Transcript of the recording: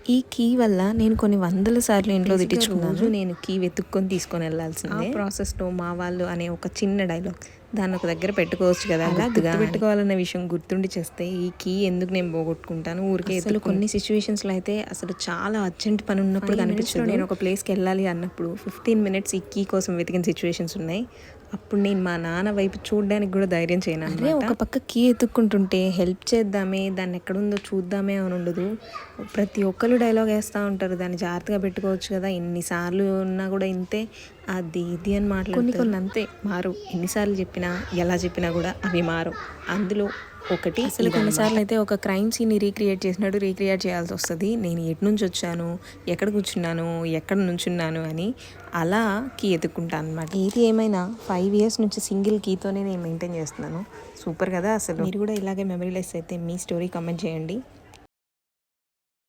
ఈ కీ వల్ల నేను కొన్ని వందల సార్లు ఇంట్లో తిట్టించుకున్నాను. నేను కీ వెతుక్కొని తీసుకొని వెళ్ళాల్సిందే. ఆ ప్రాసెస్లో మా వాళ్ళు అనే ఒక చిన్న డైలాగ్, దాన్ని ఒక దగ్గర పెట్టుకోవచ్చు కదా, అలా గుర్తుపెట్టుకోవాలన్న విషయం గుర్తుండి చేస్తే ఈ కీ ఎందుకు నేను పోగొట్టుకుంటాను ఊరికే. అసలు కొన్ని సిచ్యువేషన్స్లో అయితే అసలు చాలా అర్జెంట్ పని ఉన్నప్పుడు కనిపించదు. నేను ఒక ప్లేస్కి వెళ్ళాలి అన్నప్పుడు 15 మినిట్స్ ఈ కీ కోసం వెతికిన సిచ్యువేషన్స్ ఉన్నాయి. అప్పుడు నేను మా నాన్న వైపు చూడడానికి కూడా ధైర్యం చేయను. అంటే ఒక పక్క కీ ఎత్తుక్కుంటుంటే హెల్ప్ చేద్దామే, దాన్ని ఎక్కడుందో చూద్దామే అని ఉండదు. ప్రతి ఒక్కరు డైలాగ్ వేస్తూ ఉంటారు, దాన్ని జాగ్రత్తగా పెట్టుకోవచ్చు కదా, ఎన్నిసార్లు ఉన్నా కూడా ఇంతే, అది ఇది అని మాట్లాడుతారు. కొన్ని అంతే మారు, ఎన్నిసార్లు చెప్పినా ఎలా చెప్పినా కూడా అవి మారు. అందులో ఒకటి అసలు కొన్నిసార్లు అయితే ఒక క్రైమ్ సీన్ని రీక్రియేట్ చేసినట్టు రీక్రియేట్ చేయాల్సి వస్తుంది. నేను ఎటు నుంచి వచ్చాను, ఎక్కడ కూర్చున్నాను, ఎక్కడ నుంచున్నాను అని అలా కీ ఎత్తుక్కుంటాను అనమాట. ఏది ఏమైనా 5 ఇయర్స్ నుంచి సింగిల్ కీతోనే నేను మెయింటైన్ చేస్తున్నాను. సూపర్ కదా. అసలు మీరు కూడా ఇలాగే మెమరీ లెస్ అయితే మీ స్టోరీ కామెంట్ చేయండి.